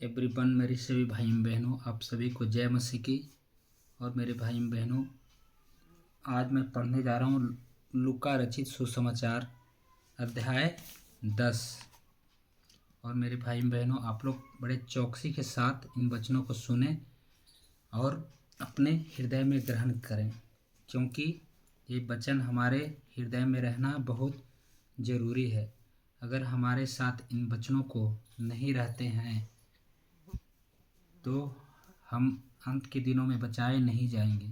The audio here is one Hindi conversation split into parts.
एवरीवन, मेरे सभी भाई बहनों, आप सभी को जय मसीह की। और मेरे भाई बहनों, आज मैं पढ़ने जा रहा हूँ लूका रचित सुसमाचार अध्याय 10। और मेरे भाई बहनों, आप लोग बड़े चौकसी के साथ इन वचनों को सुने और अपने हृदय में ग्रहण करें, क्योंकि ये वचन हमारे हृदय में रहना बहुत ज़रूरी है। अगर हमारे साथ इन वचनों को नहीं रहते हैं तो हम अंत के दिनों में बचाए नहीं जाएंगे,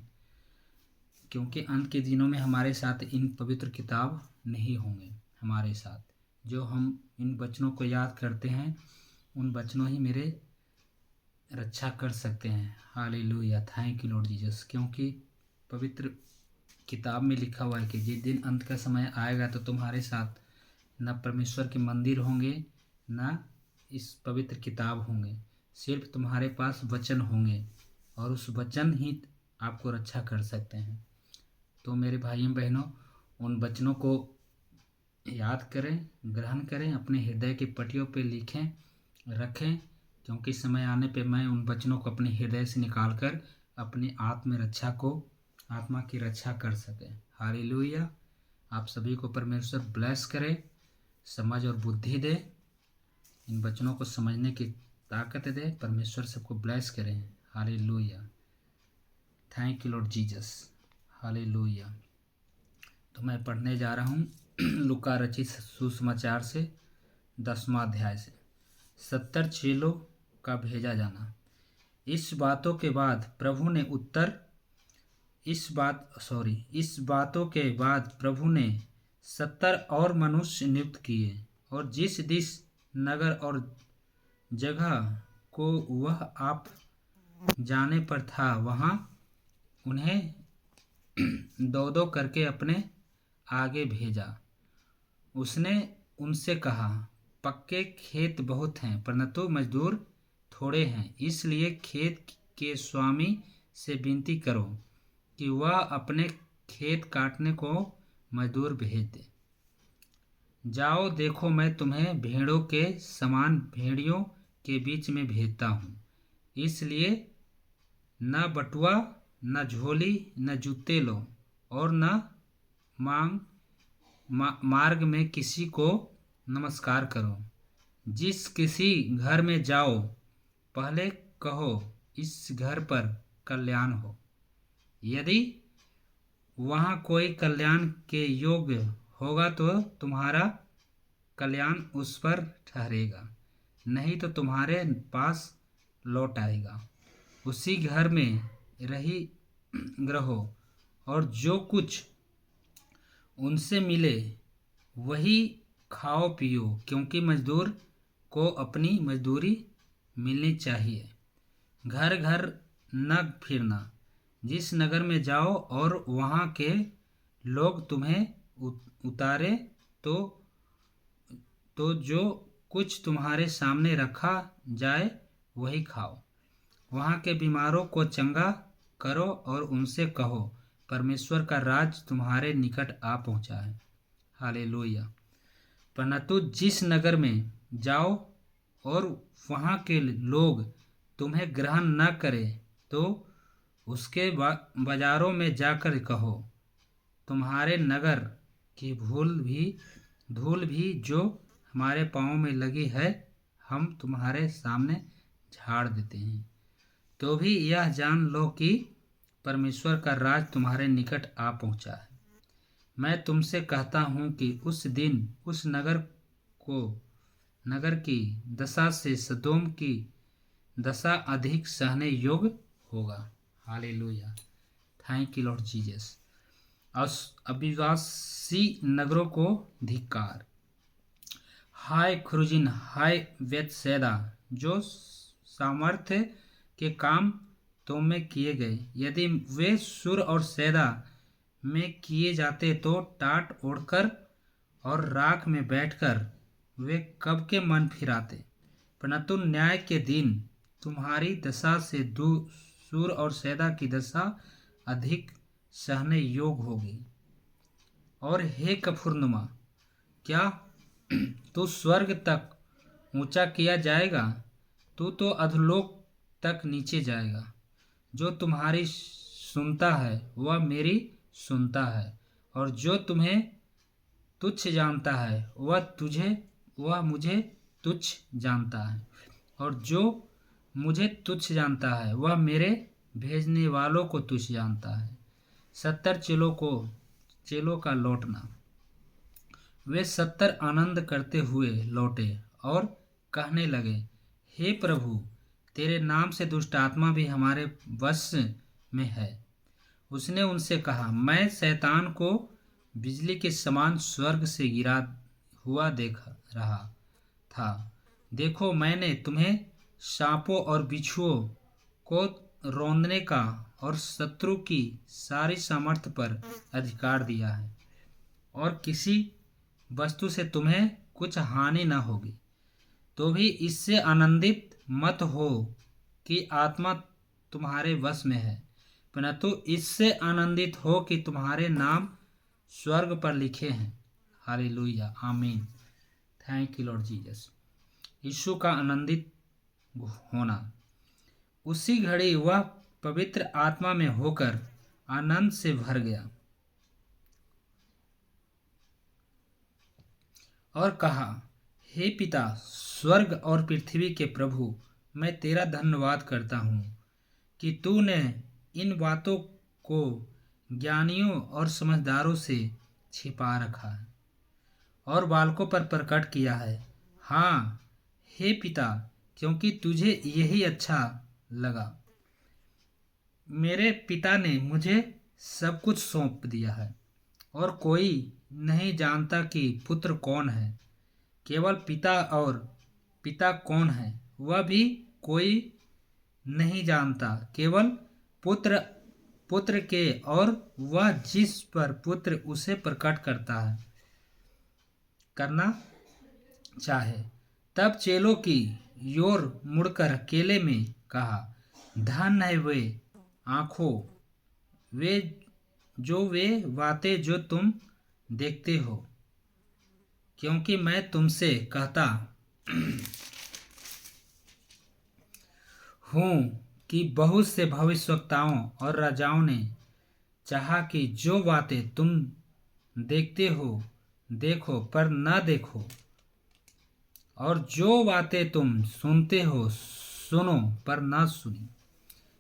क्योंकि अंत के दिनों में हमारे साथ इन पवित्र किताब नहीं होंगे। हमारे साथ जो हम इन वचनों को याद करते हैं, उन वचनों ही मेरे रक्षा कर सकते हैं। Hallelujah, thank you lord Jesus. क्योंकि पवित्र किताब में लिखा हुआ है कि जिस दिन अंत का समय आएगा तो तुम्हारे साथ न परमेश्वर के मंदिर होंगे, न इस पवित्र किताब होंगे, सिर्फ तुम्हारे पास वचन होंगे, और उस वचन ही आपको रक्षा कर सकते हैं। तो मेरे भाइयों बहनों, उन वचनों को याद करें, ग्रहण करें, अपने हृदय की पट्टियों पे लिखें, रखें, क्योंकि समय आने पे मैं उन वचनों को अपने हृदय से निकाल कर अपनी आत्मा की रक्षा कर सके। हालेलुया। आप सभी को परमेश्वर ब्लेस करे, समझ और बुद्धि दे, इन वचनों को समझने की ताकत दे। परमेश्वर सबको ब्लेस करें। Hallelujah, thank you lord Jesus. Hallelujah. तो मैं पढ़ने जा रहा हूँ लूका रचित सुसमाचार से 10वां अध्याय से 70 चेलों का भेजा जाना। इस बातों के बाद प्रभु ने 70 और मनुष्य नियुक्त किए, और जिस देश, नगर और जगह को वह आप जाने पर था, वहाँ उन्हें दो दो करके अपने आगे भेजा। उसने उनसे कहा, पक्के खेत बहुत हैं, परंतु मजदूर थोड़े हैं। इसलिए खेत के स्वामी से विनती करो कि वह अपने खेत काटने को मजदूर भेज दे। जाओ, देखो, मैं तुम्हें भेड़ों के समान भेड़ियों के बीच में भेजता हूँ। इसलिए न बटुआ, न झोली, न जूते लो, और न मार्ग में किसी को नमस्कार करो। जिस किसी घर में जाओ, पहले कहो, इस घर पर कल्याण हो। यदि वहाँ कोई कल्याण के योग्य होगा तो तुम्हारा कल्याण उस पर ठहरेगा, नहीं तो तुम्हारे पास लौट आएगा। उसी घर में रहो, और जो कुछ उनसे मिले वही खाओ पियो, क्योंकि मजदूर को अपनी मजदूरी मिलनी चाहिए। घर घर न फिरना। जिस नगर में जाओ और वहाँ के लोग तुम्हें उतारे तो जो कुछ तुम्हारे सामने रखा जाए वही खाओ। वहाँ के बीमारों को चंगा करो और उनसे कहो, परमेश्वर का राज तुम्हारे निकट आ पहुँचा है। हालेलुया। परंतु जिस नगर में जाओ और वहाँ के लोग तुम्हें ग्रहण न करें, तो उसके बाजारों में जाकर कहो, तुम्हारे नगर की धूल भी जो हमारे पाँव में लगी है, हम तुम्हारे सामने झाड़ देते हैं। तो भी यह जान लो कि परमेश्वर का राज तुम्हारे निकट आ पहुँचा है। मैं तुमसे कहता हूँ कि उस दिन उस नगर की दशा से सदोम की दशा अधिक सहने योग्य होगा। Hallelujah, thank you lord Jesus. अविश्वासी नगरों को धिक्कार। हाय खुरुजिन, हाय बेतसैदा, जो सामर्थ्य के काम तुम में किए गए, यदि वे सुर और सैदा में किए जाते तो टाट ओढ़कर और राख में बैठकर वे कब के मन फिराते। परंतु न्याय के दिन तुम्हारी दशा से सूर और सैदा की दशा अधिक सहने योग्य होगी। और हे कफरनहूम, क्या तू स्वर्ग तक ऊंचा किया जाएगा? तू तो अधोलोक तक नीचे जाएगा। जो तुम्हारी सुनता है वह मेरी सुनता है, और जो तुम्हें तुच्छ जानता है वह मुझे तुच्छ जानता है, और जो मुझे तुच्छ जानता है वह मेरे भेजने वालों को तुच्छ जानता है। 70 चेलों का लौटना। वे 70 आनंद करते हुए लौटे और कहने लगे, हे प्रभु, तेरे नाम से दुष्ट आत्मा भी हमारे वश में है। उसने उनसे कहा, मैं शैतान को बिजली के समान स्वर्ग से गिरा हुआ देख रहा था। देखो, मैंने तुम्हें सांपों और बिच्छुओं को रौंदने का और शत्रु की सारी सामर्थ्य पर अधिकार दिया है, और किसी वस्तु से तुम्हें कुछ हानि न होगी। तो भी इससे आनंदित मत हो कि आत्मा तुम्हारे वश में है, परंतु इससे आनंदित हो कि तुम्हारे नाम स्वर्ग पर लिखे हैं। Hallelujah, amen. Thank you lord Jesus. Yeshu का आनंदित होना। उसी घड़ी वह पवित्र आत्मा में होकर आनंद से भर गया और कहा, हे पिता, स्वर्ग और पृथ्वी के प्रभु, मैं तेरा धन्यवाद करता हूँ कि तूने इन बातों को ज्ञानियों और समझदारों से छिपा रखा है और बालकों पर प्रकट किया है। हाँ, हे पिता, क्योंकि तुझे यही अच्छा लगा। मेरे पिता ने मुझे सब कुछ सौंप दिया है, और कोई नहीं जानता कि पुत्र कौन है, केवल पिता, और पिता कौन है वह भी कोई नहीं जानता, केवल पुत्र के, और वह जिस पर पुत्र उसे प्रकट करना चाहे। तब चेलों की योर मुड़कर अकेले में कहा, धन्य है वे आँखों, वे बातें जो तुम देखते हो, क्योंकि मैं तुमसे कहता हूँ कि बहुत से भविष्यवक्ताओं और राजाओं ने चाहा कि जो बातें तुम देखते हो देखो पर न देखो, और जो बातें तुम सुनते हो सुनो पर न सुनी।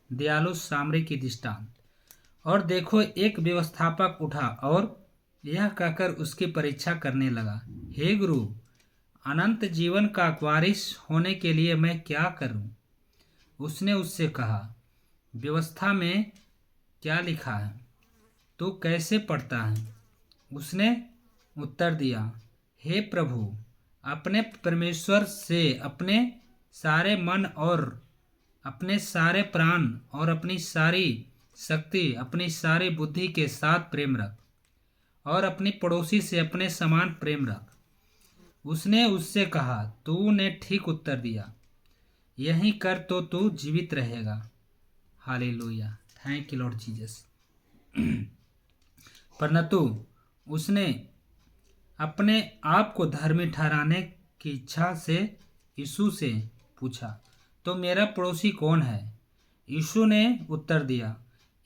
दयालु सामरी की दृष्टांत। और देखो, एक व्यवस्थापक उठा और यह कहकर उसकी परीक्षा करने लगा, हे गुरु, अनंत जीवन का वारिस होने के लिए मैं क्या करूं? उसने उससे कहा, व्यवस्था में क्या लिखा है, तू कैसे पढ़ता है? उसने उत्तर दिया, हे प्रभु, अपने परमेश्वर से अपने सारे मन और अपने सारे प्राण और अपनी सारी शक्ति, अपनी सारी बुद्धि के साथ प्रेम रख, और अपनी पड़ोसी से अपने समान प्रेम रख। उसने उससे कहा, तूने ठीक उत्तर दिया, यही कर तो तू जीवित रहेगा। Hallelujah, thank you lord Jesus. परंतु उसने अपने आप को धर्मी ठहराने की इच्छा से यीशु से पूछा, तो मेरा पड़ोसी कौन है? यीशु ने उत्तर दिया,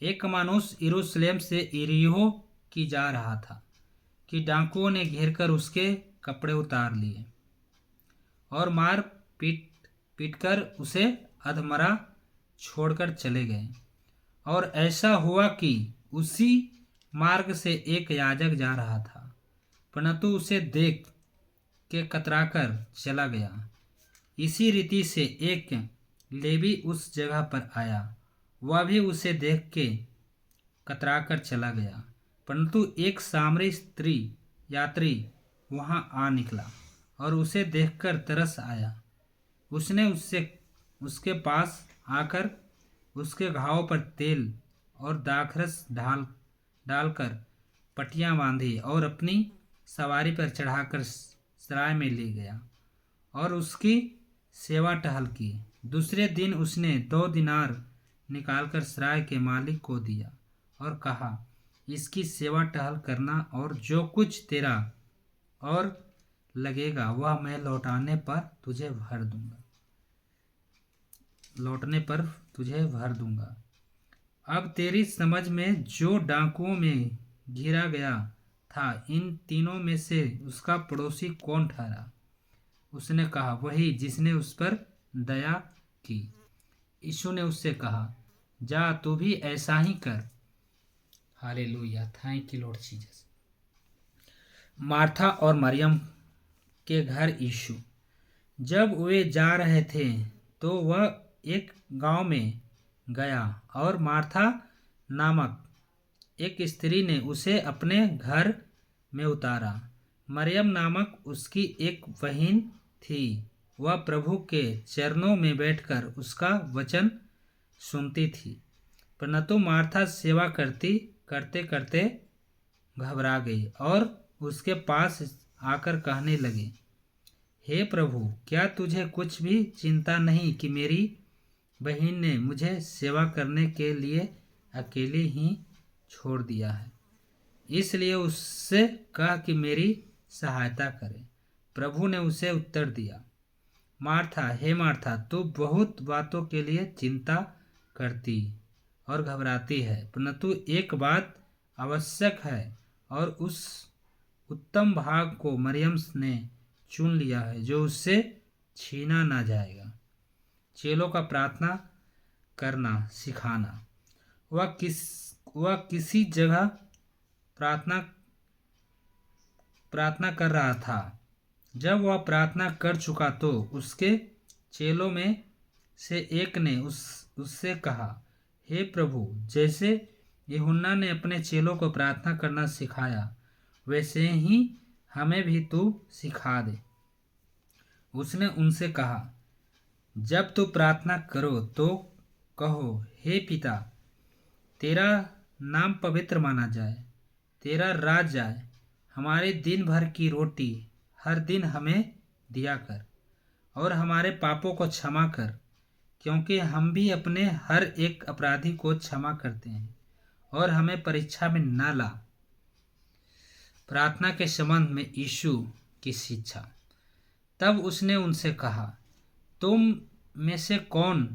एक मनुष्य यरूशलेम से यरीहो की जा रहा था कि डाकुओं ने घेरकर उसके कपड़े उतार लिए और मार पीट कर उसे अधमरा छोड़कर चले गए। और ऐसा हुआ कि उसी मार्ग से एक याजक जा रहा था, परंतु उसे देख के कतराकर चला गया। इसी रीति से एक लेवी उस जगह पर आया, वह भी उसे देख के कतराकर चला गया, परंतु एक सामरी स्त्री यात्री वहां आ निकला और उसे देखकर तरस आया। उसने उसके पास आकर उसके घाव पर तेल और दाखरस डालकर पट्टियां बांधी और अपनी सवारी पर चढ़ाकर सराय में ले गया और उसकी सेवा टहल की। दूसरे दिन उसने 2 दिनार निकालकर सराय के मालिक को दिया और कहा, इसकी सेवा टहल करना, और जो कुछ तेरा और लगेगा वह मैं लौटाने पर तुझे भर दूंगा। लौटने पर तुझे भर दूंगा। अब तेरी समझ में जो डाकुओं में घिरा गया था, इन तीनों में से उसका पड़ोसी कौन ठहरा? उसने कहा, वही जिसने उस पर दया की। यीशु ने उससे कहा, जा तू भी ऐसा ही कर। Hallelujah, thank you lord Jesus. Martha और मरियम के घर यीशु। जब वे जा रहे थे तो वह एक गांव में गया और मार्था नामक एक स्त्री ने उसे अपने घर में उतारा। मरियम नामक उसकी एक बहन थी, वह प्रभु के चरणों में बैठकर उसका वचन सुनती थी। परंतु मार्था सेवा करते करते घबरा गई और उसके पास आकर कहने लगी, हे प्रभु, क्या तुझे कुछ भी चिंता नहीं कि मेरी बहन ने मुझे सेवा करने के लिए अकेले ही छोड़ दिया है? इसलिए उससे कह कि मेरी सहायता करे। प्रभु ने उसे उत्तर दिया, मार्था, हे मार्था, तू बहुत बातों के लिए चिंता करती और घबराती है, परंतु एक बात आवश्यक है और उस उत्तम भाग को मरियम ने चुन लिया है जो उससे छीना ना जाएगा। चेलों का प्रार्थना करना सिखाना। वह किसी जगह प्रार्थना कर रहा था। जब वह प्रार्थना कर चुका तो उसके चेलों में से एक ने उससे कहा, हे प्रभु, जैसे यूहन्ना ने अपने चेलों को प्रार्थना करना सिखाया, वैसे ही हमें भी तू सिखा दे। उसने उनसे कहा, जब तू प्रार्थना करो तो कहो, हे पिता, तेरा नाम पवित्र माना जाए, तेरा राज आए, हमारे दिन भर की रोटी हर दिन हमें दिया कर और हमारे पापों को क्षमा कर, क्योंकि हम भी अपने हर एक अपराधी को क्षमा करते हैं, और हमें परीक्षा में न ला। प्रार्थना के संबंध में यीशु की शिक्षा। तब उसने उनसे कहा, तुम में से कौन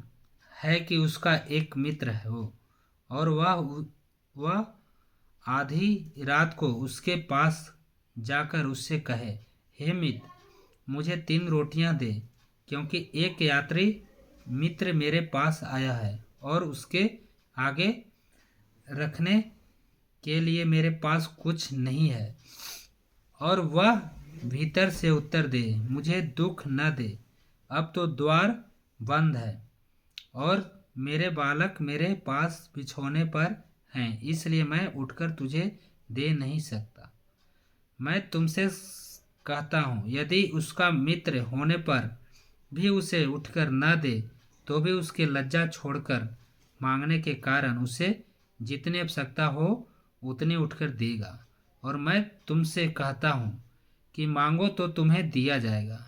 है कि उसका एक मित्र हो और वह आधी रात को उसके पास जाकर उससे कहे, हे मित्र, मुझे 3 रोटियां दे, क्योंकि एक यात्री मित्र मेरे पास आया है और उसके आगे रखने के लिए मेरे पास कुछ नहीं है। और वह भीतर से उत्तर दे, मुझे दुख न दे, अब तो द्वार बंद है और मेरे बालक मेरे पास बिछौने पर हैं, इसलिए मैं उठकर तुझे दे नहीं सकता। मैं तुमसे कहता हूँ, यदि उसका मित्र होने पर भी उसे उठकर न दे, तो भी उसके लज्जा छोड़कर मांगने के कारण उसे जितनी आवश्यकता हो उतने उठकर देगा। और मैं तुमसे कहता हूँ कि मांगो तो तुम्हें दिया जाएगा,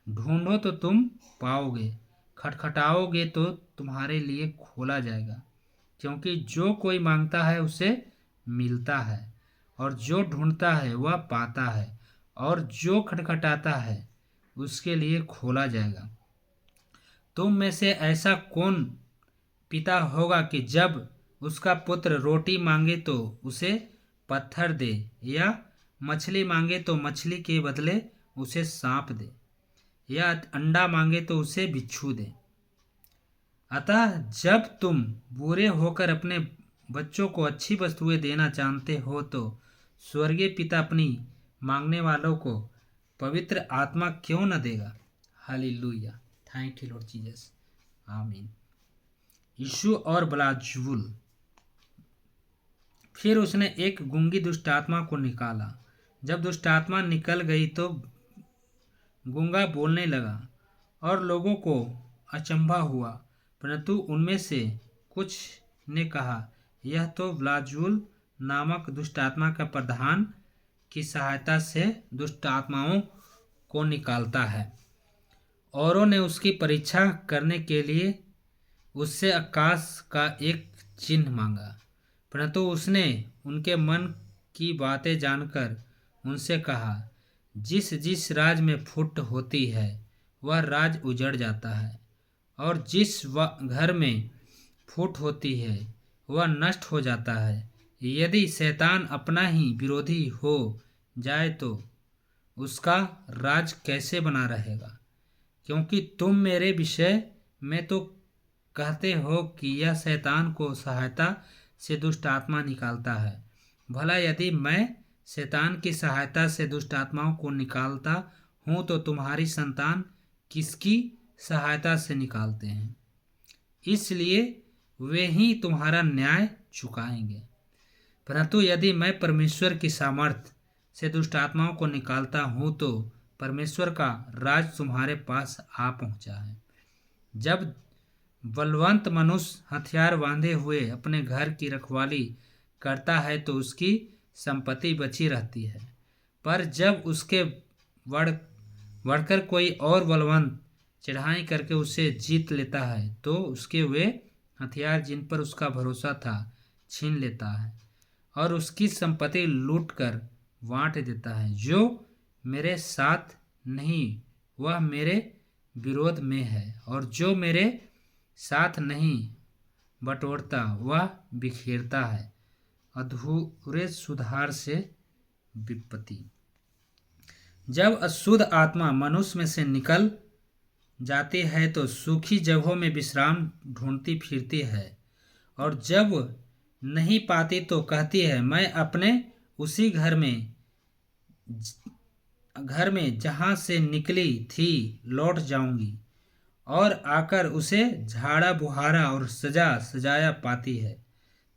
ढूंढो तो तुम पाओगे, खटखटाओगे तो तुम्हारे लिए खोला जाएगा। क्योंकि जो कोई मांगता है उसे मिलता है, और जो ढूंढता है वह पाता है, और जो खटखटाता है उसके लिए खोला जाएगा। तुम में से ऐसा कौन पिता होगा कि जब उसका पुत्र रोटी मांगे तो उसे पत्थर दे, या मछली मांगे तो मछली के बदले उसे सांप दे, या अंडा मांगे तो उसे बिच्छू दे? अतः जब तुम बुरे होकर अपने बच्चों को अच्छी वस्तुएं देना जानते हो, तो स्वर्गीय पिता अपनी मांगने वालों को पवित्र आत्मा क्यों न देगा। Hallelujah, thank you lord Jesus, आमीन। यीशु और बेलजेबुल। फिर उसने एक गूंगी दुष्टात्मा को निकाला। जब दुष्टात्मा निकल गई तो गूंगा बोलने लगा और लोगों को अचंभा हुआ, परंतु उनमें से कुछ ने कहा, यह तो बेलजेबुल नामक दुष्टात्मा का प्रधान की सहायता से दुष्टात्माओं को निकालता है। औरों ने उसकी परीक्षा करने के लिए उससे आकाश का एक चिन्ह मांगा, परंतु उसने उनके मन की बातें जानकर उनसे कहा, जिस जिस राज में फूट होती है वह राज उजड़ जाता है, और जिस घर में फूट होती है वह नष्ट हो जाता है। यदि शैतान अपना ही विरोधी हो जाए तो उसका राज कैसे बना रहेगा? क्योंकि तुम मेरे विषय में तो कहते हो कि यह शैतान को सहायता से दुष्ट आत्मा निकालता है। भला यदि मैं शैतान की सहायता से दुष्ट आत्माओं को निकालता हूँ तो तुम्हारी संतान किसकी सहायता से निकालते हैं? इसलिए वे ही तुम्हारा न्याय चुकाएंगे। परंतु यदि मैं परमेश्वर की सामर्थ्य से दुष्ट आत्माओं को निकालता हूँ तो परमेश्वर का राज तुम्हारे पास आ पहुँचा है। जब बलवंत मनुष्य हथियार बांधे हुए अपने घर की रखवाली करता है तो उसकी संपत्ति बची रहती है, पर जब उसके बढ़कर कोई और बलवंत चढ़ाई करके उसे जीत लेता है तो उसके वे हथियार जिन पर उसका भरोसा था छीन लेता है और उसकी संपत्ति लूट कर बांट देता है। जो मेरे साथ नहीं वह मेरे विरोध में है, और जो मेरे साथ नहीं बटोरता वह बिखेरता है। अधूरे सुधार से विपत्ति। जब अशुद्ध आत्मा मनुष्य में से निकल जाती है तो सूखी जगहों में विश्राम ढूंढती फिरती है, और जब नहीं पाती तो कहती है मैं अपने उसी घर में जहाँ से निकली थी लौट जाऊंगी, और आकर उसे झाड़ा बुहारा और सजा सजाया पाती है।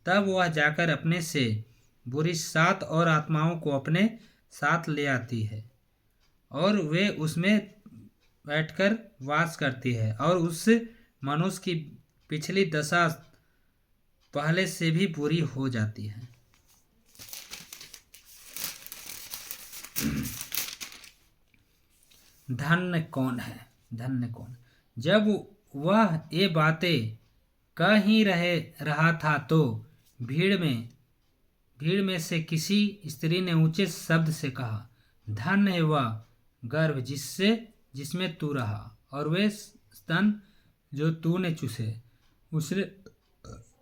तब वह जाकर अपने से बुरी 7 और आत्माओं को अपने साथ ले आती है और वे उसमें बैठकर वास करती है, और उस मनुष्य की पिछली दशा पहले से भी बुरी हो जाती है। धन्य कौन है? धन्य कौन? जब वह ये बातें कह ही रहा था तो भीड़ में से किसी स्त्री ने ऊंचे शब्द से कहा, धन्य है वह गर्भ जिसमें तू रहा और वे स्तन जो तूने चूसे।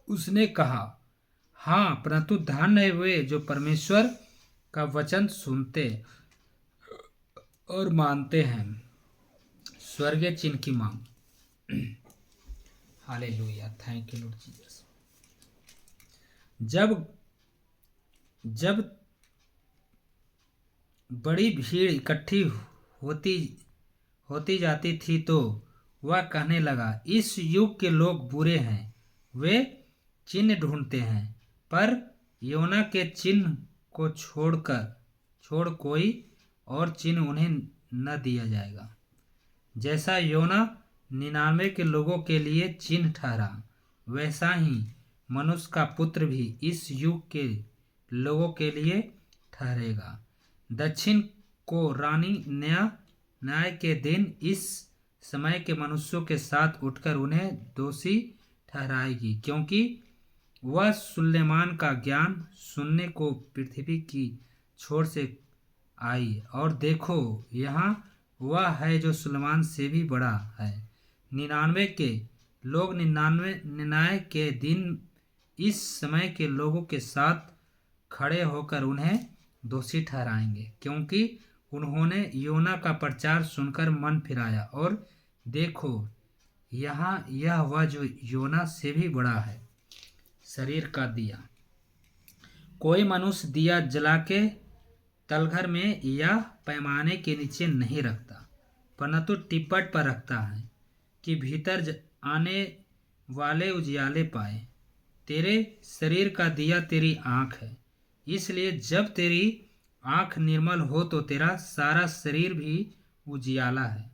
उसने कहा, हाँ, परंतु धन्य है वे जो परमेश्वर का वचन सुनते और मानते हैं। स्वर्गीय चिन्ह की मांग। Hallelujah, thank you lord Jesus. जब बड़ी भीड़ इकट्ठी होती जाती थी तो वह कहने लगा, इस युग के लोग बुरे हैं, वे चिन्ह ढूंढते हैं, पर योना के चिन्ह को छोड़ कोई और चिन्ह उन्हें न दिया जाएगा। जैसा योना 99 के लोगों के लिए चिन्ह ठहरा, वैसा ही मनुष्य का पुत्र भी इस युग के लोगों के लिए ठहरेगा। दक्षिण को रानी न्याय के दिन इस समय के मनुष्यों के साथ उठकर उन्हें दोषी ठहराएगी, क्योंकि वह सुलेमान का ज्ञान सुनने को पृथ्वी की छोर से आई, और देखो यहाँ वह है जो सुलेमान से भी बड़ा है। 99 के लोग 99 के दिन इस समय के लोगों के साथ खड़े होकर उन्हें दोषी ठहराएंगे, क्योंकि उन्होंने योना का प्रचार सुनकर मन फिराया, और देखो यहाँ यह वह जो योना से भी बड़ा है। शरीर का दिया। कोई मनुष्य दिया जला के तलघर में या पैमाने के नीचे नहीं रखता, परंतु टिप्पट पर रखता है कि भीतर आने वाले उजियाले पाए। तेरे शरीर का दिया तेरी आँख है, इसलिए जब तेरी आँख निर्मल हो तो तेरा सारा शरीर भी उजियाला है,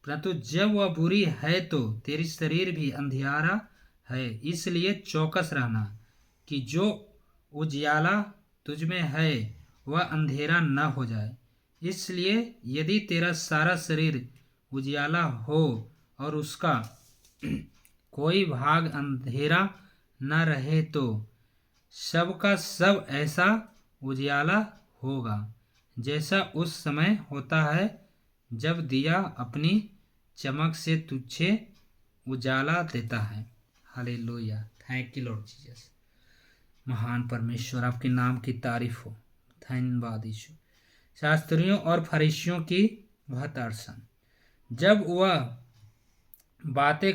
परंतु जब वह बुरी है तो तेरी शरीर भी अंधियारा है। इसलिए चौकस रहना कि जो उजियाला तुझमें है वह अंधेरा न हो जाए। इसलिए यदि तेरा सारा शरीर उजियाला हो और उसका कोई भाग अंधेरा न रहे तो सब का सब ऐसा उजियाला होगा जैसा उस समय होता है जब दिया अपनी चमक से तुझे उजाला देता है। Hallelujah, thank you lord Jesus. महान परमेश्वर, आपके नाम की तारीफ हो। धन्यवाद यीशु। शास्त्रियों और फरीसियों की वह दर्शन। जब वह बातें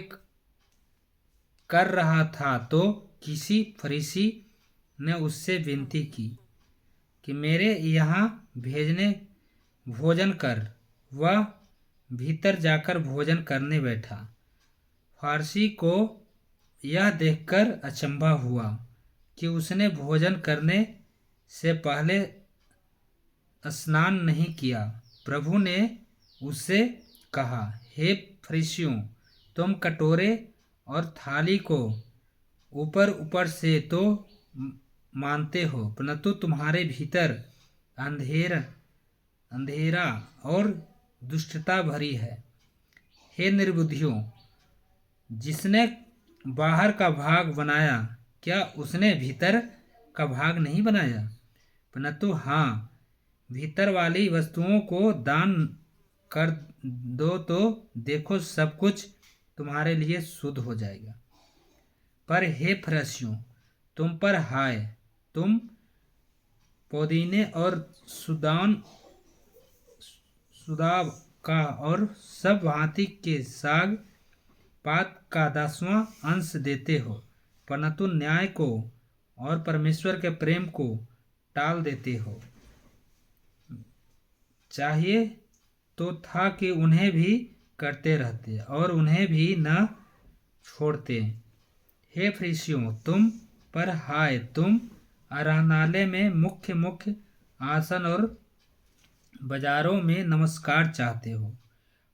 कर रहा था तो किसी फरीसी ने उससे विनती की कि मेरे यहाँ भेजने भोजन कर। वह भीतर जाकर भोजन करने बैठा। फारसी को यह देखकर अचंभा हुआ कि उसने भोजन करने से पहले स्नान नहीं किया। प्रभु ने उससे कहा, हे फरीसियों, तुम कटोरे और थाली को ऊपर ऊपर से तो मानते हो, परंतु तुम्हारे भीतर अंधेरा और दुष्टता भरी है। हे निर्बुद्धियों, जिसने बाहर का भाग बनाया, क्या उसने भीतर का भाग नहीं बनाया? परंतु हाँ, भीतर वाली वस्तुओं को दान कर दो तो देखो सब कुछ तुम्हारे लिए शुद्ध हो जाएगा। पर हे फरीसियों, तुम पर हाय, तुम पुदीने और सुदाब का और सब भांति के साग पात का 10वां अंश देते हो, परंतु न्याय को और परमेश्वर के प्रेम को टाल देते हो। चाहिए तो था कि उन्हें भी करते रहते और उन्हें भी न छोड़ते। हे फरीसियों, तुम पर हाय, तुम आराधनालय में मुख्य मुख्य आसन और बाजारों में नमस्कार चाहते हो।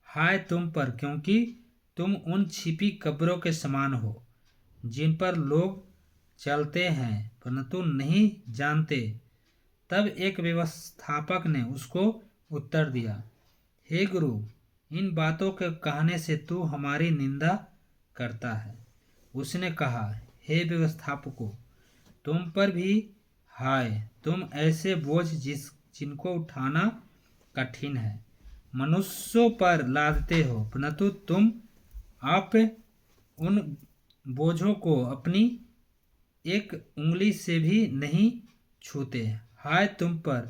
हाय तुम पर, क्योंकि तुम उन छिपी कब्रों के समान हो जिन पर लोग चलते हैं परंतु नहीं जानते। तब एक व्यवस्थापक ने उसको उत्तर दिया, हे गुरु, इन बातों के कहने से तू हमारी निंदा करता है। उसने कहा, हे व्यवस्थापकों, तुम पर भी हाय, तुम ऐसे बोझ जिनको उठाना कठिन है मनुष्यों पर लादते हो, परंतु तुम आप उन बोझों को अपनी एक उंगली से भी नहीं छूते। हाय तुम पर,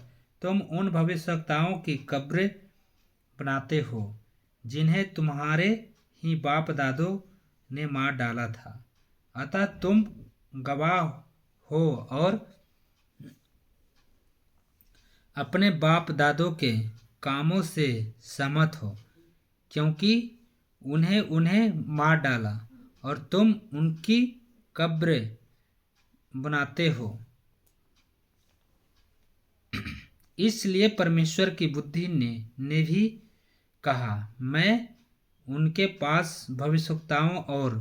तुम उन भविष्यवक्ताओं की कब्रें बनाते हो जिन्हें तुम्हारे ही बाप दादों ने मार डाला था। अतः तुम गवाह हो और अपने बाप दादों के कामों से सहमत हो, क्योंकि उन्हें मार डाला और तुम उनकी कब्रें बनाते हो। इसलिए परमेश्वर की बुद्धि ने भी कहा, मैं उनके पास भविष्यवक्ताओं और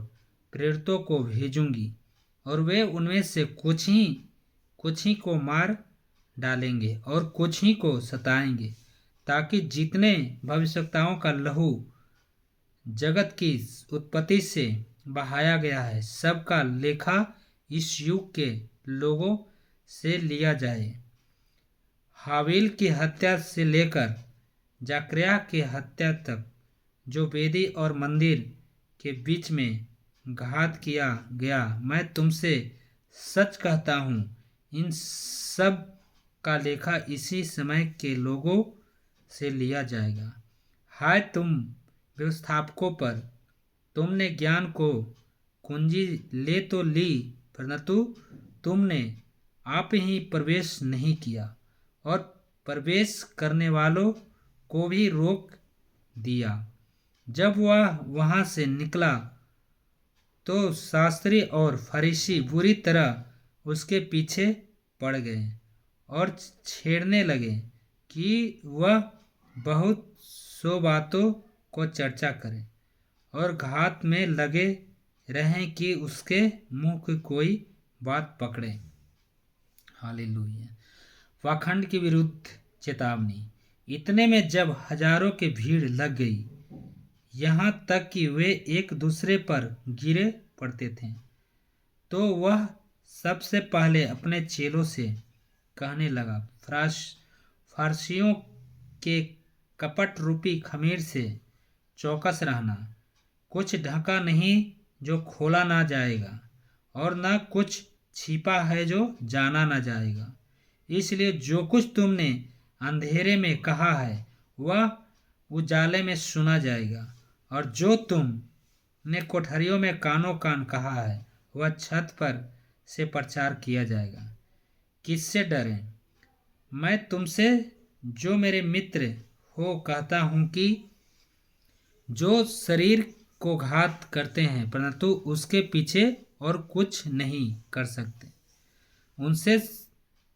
प्रेरितों को भेजूंगी और वे उनमें से कुछ ही को मार डालेंगे और कुछ ही को सताएंगे, ताकि जितने भविष्यवक्ताओं का लहू जगत की उत्पत्ति से बहाया गया है, सबका लेखा इस युग के लोगों से लिया जाए। हाबिल की हत्या से लेकर जकरिया की हत्या तक जो वेदी और मंदिर के बीच में घात किया गया, मैं तुमसे सच कहता हूँ, इन सब का लेखा इसी समय के लोगों से लिया जाएगा। हाय तुम व्यवस्थापकों पर, तुमने ज्ञान को कुंजी ले तो ली, परंतु तुमने आप ही प्रवेश नहीं किया और प्रवेश करने वालों को भी रोक दिया। जब वह वहां से निकला तो शास्त्री और फरीसी बुरी तरह उसके पीछे पड़ गए और छेड़ने लगे कि वह बहुत सो बातों को चर्चा करे और घात में लगे रहें कि उसके मुंह की कोई बात पकड़े। हालेलुया। पाखंड के विरुद्ध चेतावनी। इतने में जब हजारों की भीड़ लग गई, यहाँ तक कि वे एक दूसरे पर गिरे पड़ते थे, तो वह सबसे पहले अपने चेलों से कहने लगा, फारसियों के कपट रूपी खमीर से चौकस रहना। कुछ ढका नहीं जो खोला ना जाएगा, और न कुछ छिपा है जो जाना ना जाएगा। इसलिए जो कुछ तुमने अंधेरे में कहा है वह उजाले में सुना जाएगा, और जो तुमने कोठरियों में कानों कान कहा है वह छत पर से प्रचार किया जाएगा। किससे डरें? मैं तुमसे जो मेरे मित्र हो कहता हूँ कि जो शरीर को घात करते हैं परंतु उसके पीछे और कुछ नहीं कर सकते, उनसे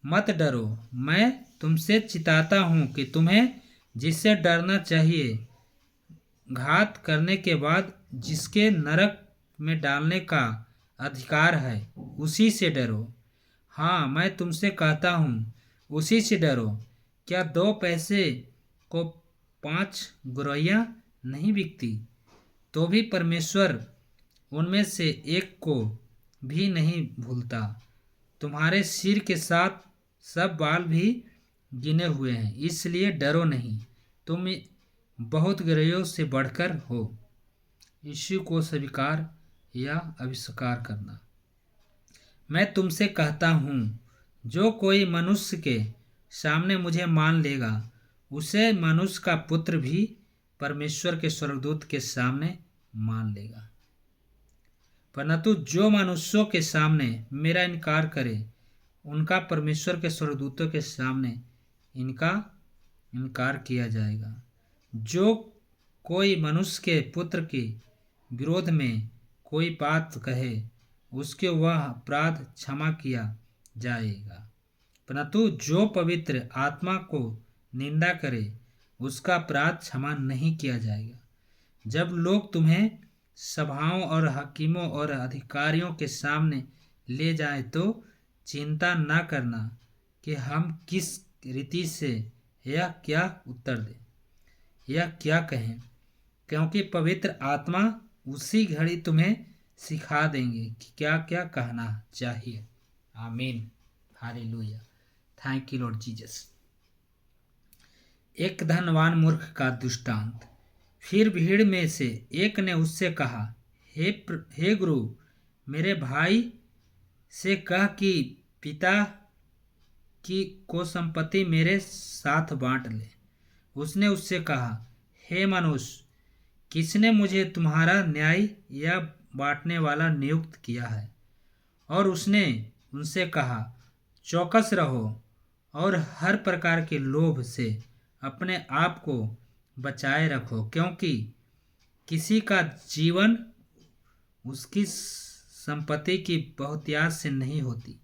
मत डरो। मैं तुमसे चिताता हूँ कि तुम्हें जिससे डरना चाहिए, घात करने के बाद जिसके नरक में डालने का अधिकार है, उसी से डरो। हाँ, मैं तुमसे कहता हूँ, उसी से डरो। क्या 2 पैसे को 5 गुरैया नहीं बिकती? तो भी परमेश्वर उनमें से एक को भी नहीं भूलता। तुम्हारे सिर के साथ सब बाल भी गिने हुए हैं, इसलिए डरो नहीं, तुम बहुत गुरैयों से बढ़कर हो। यीशु को स्वीकार या अविस्वीकार करना। मैं तुमसे कहता हूँ, जो कोई मनुष्य के सामने मुझे मान लेगा, उसे मनुष्य का पुत्र भी परमेश्वर के स्वर्गदूत के सामने मान लेगा। परंतु जो मनुष्यों के सामने मेरा इनकार करे, उनका परमेश्वर के स्वर्गदूतों के सामने इनका इनकार किया जाएगा। जो कोई मनुष्य के पुत्र के विरोध में कोई बात कहे, उसके वह अपराध क्षमा किया जाएगा। परंतु जो पवित्र आत्मा को निंदा करे, उसका अपराध क्षमा नहीं किया जाएगा। जब लोग तुम्हें सभाओं और हकीमों और अधिकारियों के सामने ले जाएं, तो चिंता न करना कि हम किस रीति से या क्या उत्तर दें या क्या कहें, क्योंकि पवित्र आत्मा उसी घड़ी तुम्हें सिखा देंगे कि क्या क्या कहना चाहिए। आमीन। Hallelujah. Thank you lord Jesus. एक धनवान मूर्ख का दृष्टांत। फिर भीड़ में से एक ने उससे कहा, हे गुरु, मेरे भाई से कह कि पिता की को संपत्ति मेरे साथ बांट ले। उसने उससे कहा, हे मनुष्य, किसने मुझे तुम्हारा न्याय या बांटने वाला नियुक्त किया है? और उसने उनसे कहा, चौकस रहो और हर प्रकार के लोभ से अपने आप को बचाए रखो, क्योंकि किसी का जीवन उसकी संपत्ति की बहुतायत से नहीं होती।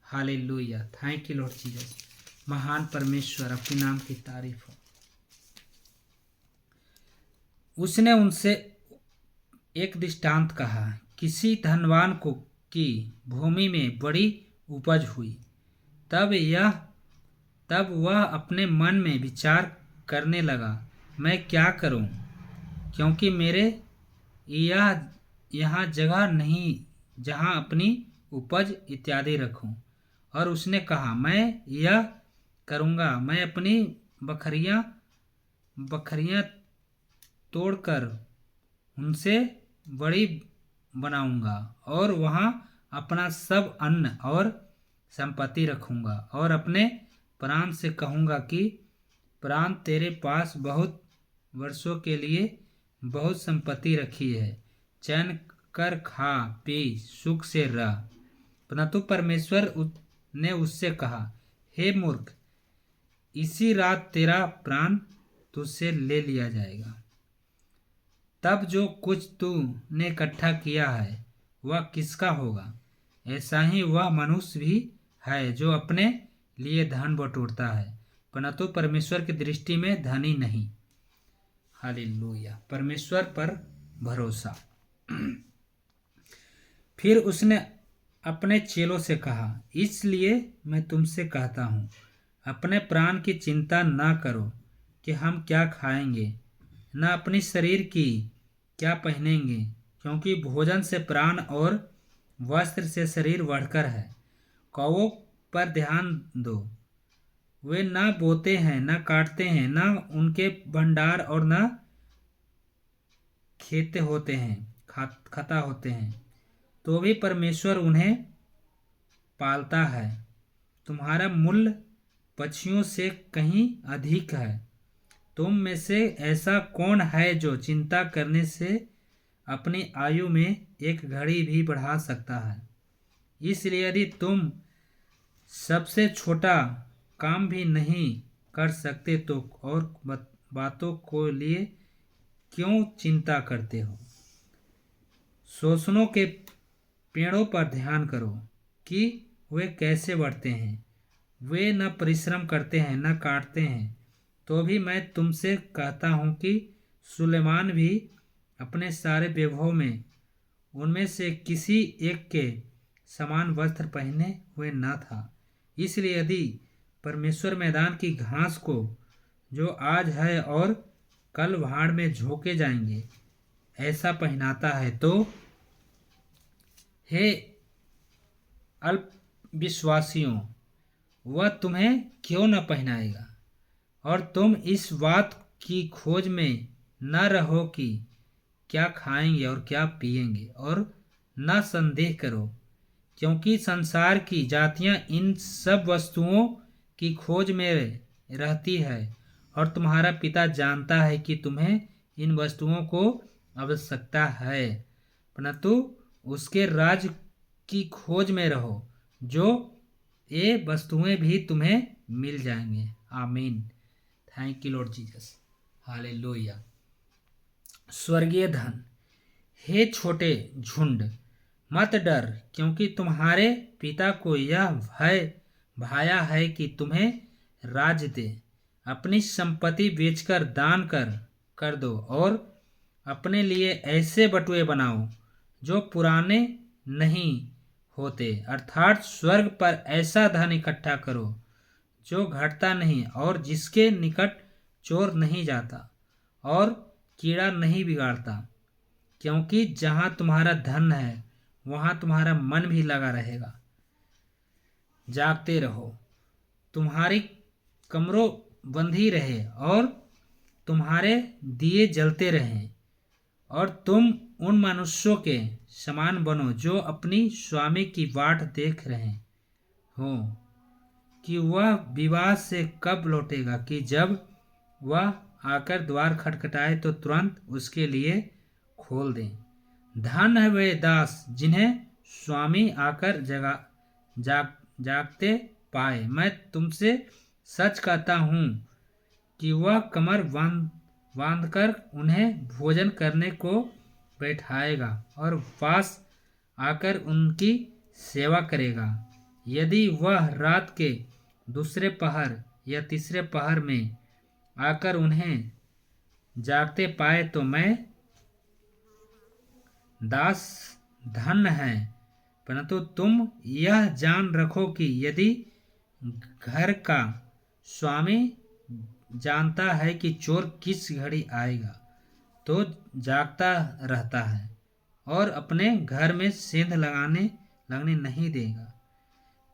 Hallelujah. Thank you lord Jesus. महान परमेश्वर, आपके नाम की तारीफ हो। उसने उनसे एक दृष्टांत कहा। किसी धनवान को की भूमि में बड़ी उपज हुई। तब वह अपने मन में विचार करने लगा, मैं क्या करूं, क्योंकि मेरे यहाँ जगह नहीं जहाँ अपनी उपज इत्यादि रखूं। और उसने कहा, मैं यह करूँगा, मैं अपनी बकरियां तोड़कर उनसे बड़ी बनाऊंगा और वहाँ अपना सब अन्न और संपत्ति रखूंगा, और अपने प्राण से कहूँगा कि प्राण, तेरे पास बहुत वर्षों के लिए बहुत संपत्ति रखी है, चैन कर खा पी सुख से रह। परंतु परमेश्वर ने उससे कहा, हे मूर्ख, इसी रात तेरा प्राण तुझसे ले लिया जाएगा। तब जो कुछ तूने इकट्ठा किया है वह किसका होगा? ऐसा ही वह मनुष्य भी है जो अपने लिए धन बटोरता है, परंतु परमेश्वर की दृष्टि में धनी नहीं। हालेलुया। परमेश्वर पर भरोसा। फिर उसने अपने चेलों से कहा, इसलिए मैं तुमसे कहता हूँ, अपने प्राण की चिंता न करो कि हम क्या खाएंगे, न अपने शरीर की क्या पहनेंगे, क्योंकि भोजन से प्राण और वस्त्र से शरीर बढ़कर है। कौवों पर ध्यान दो, वे न बोते हैं, न काटते हैं, न उनके भंडार और न खेते होते हैं, खता होते हैं, तो भी परमेश्वर उन्हें पालता है। तुम्हारा मूल्य पक्षियों से कहीं अधिक है। तुम में से ऐसा कौन है जो चिंता करने से अपनी आयु में एक घड़ी भी बढ़ा सकता है? इसलिए यदि तुम सबसे छोटा काम भी नहीं कर सकते तो और बातों को लिए क्यों चिंता करते हो? सोसनों के पेड़ों पर ध्यान करो कि वे कैसे बढ़ते हैं। वे न परिश्रम करते हैं न काटते हैं। तो भी मैं तुमसे कहता हूँ कि सुलेमान भी अपने सारे वैभव में उनमें से किसी एक के समान वस्त्र पहने हुए न था। इसलिए यदि परमेश्वर मैदान की घास को, जो आज है और कल भाड़ में झोंके जाएंगे, ऐसा पहनाता है, तो हे अल्पविश्वासियों, वह तुम्हें क्यों न पहनाएगा। और तुम इस बात की खोज में न रहो कि क्या खाएंगे और क्या पिएंगे, और न संदेह करो, क्योंकि संसार की जातियां इन सब वस्तुओं की खोज में रहती है, और तुम्हारा पिता जानता है कि तुम्हें इन वस्तुओं को आवश्यकता है। परंतु उसके राज की खोज में रहो, जो ये वस्तुएं भी तुम्हें मिल जाएंगे। आमीन। Thank you lord Jesus. Hallelujah. स्वर्गीय धन। हे छोटे झुंड, मत डर, क्योंकि तुम्हारे पिता को यह भय भाया है कि तुम्हें राज दे। अपनी संपत्ति बेचकर दान कर दो, और अपने लिए ऐसे बटुए बनाओ जो पुराने नहीं होते, अर्थात स्वर्ग पर ऐसा धन इकट्ठा करो जो घटता नहीं, और जिसके निकट चोर नहीं जाता और कीड़ा नहीं बिगाड़ता। क्योंकि जहाँ तुम्हारा धन है वहाँ तुम्हारा मन भी लगा रहेगा। जागते रहो, तुम्हारी कमरों बंधी रहे और तुम्हारे दिए जलते रहें, और तुम उन मनुष्यों के समान बनो जो अपनी स्वामी की बाट देख रहे हो कि वह विवाह से कब लौटेगा, कि जब वह आकर द्वार खटखटाए तो तुरंत उसके लिए खोल दें। धन है वे दास जिन्हें स्वामी आकर जागते पाए। मैं तुमसे सच कहता हूँ कि वह कमर बांधकर उन्हें भोजन करने को बैठाएगा और पास आकर उनकी सेवा करेगा। यदि वह रात के दूसरे पहर या तीसरे पहर में आकर उन्हें जागते पाए तो मैं दास धन्य है। परंतु तुम यह जान रखो कि यदि घर का स्वामी जानता है कि चोर किस घड़ी आएगा, तो जागता रहता है और अपने घर में सेंध लगने नहीं देगा।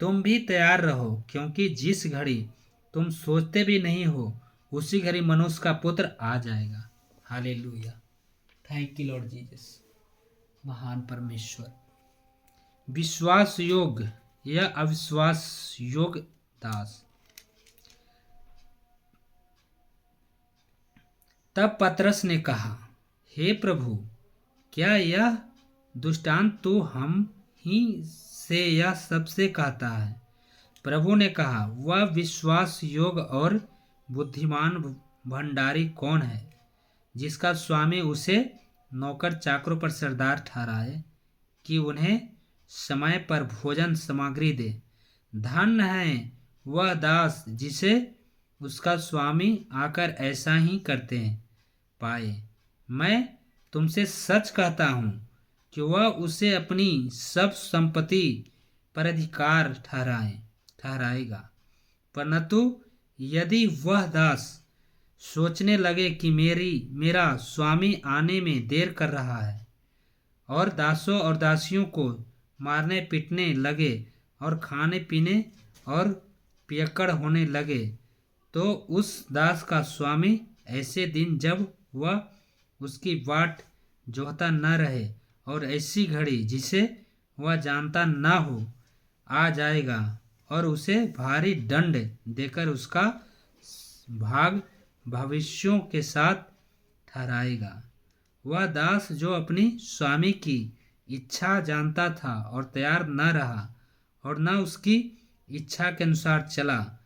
तुम भी तैयार रहो, क्योंकि जिस घड़ी तुम सोचते भी नहीं हो उसी घड़ी मनुष्य का पुत्र आ जाएगा। Hallelujah. Thank you lord Jesus. महान परमेश्वर। विश्वास योग्य या अविश्वास योग्य दास। तब पतरस ने कहा, हे प्रभु, क्या यह दृष्टांत तू हम ही से या सबसे कहता है? प्रभु ने कहा, वह विश्वास योग्य और बुद्धिमान भंडारी कौन है, जिसका स्वामी उसे नौकर चाकरों पर सरदार ठहराए कि उन्हें समय पर भोजन सामग्री दे। धन्य है वह दास जिसे उसका स्वामी आकर ऐसा ही करते पाए। मैं तुमसे सच कहता हूँ कि वह उसे अपनी सब संपत्ति पर अधिकार ठहराएगा। परंतु यदि वह दास सोचने लगे कि मेरा स्वामी आने में देर कर रहा है, और दासों और दासियों को मारने पीटने लगे और खाने पीने और पियक्कड़ होने लगे, तो उस दास का स्वामी ऐसे दिन जब वह उसकी बाट जोहता न रहे, और ऐसी घड़ी जिसे वह जानता न हो आ जाएगा और उसे भारी दंड देकर उसका भाग भविष्यों के साथ ठहराएगा। वह दास जो अपनी स्वामी की इच्छा जानता था और तैयार न रहा और न उसकी इच्छा के अनुसार चला,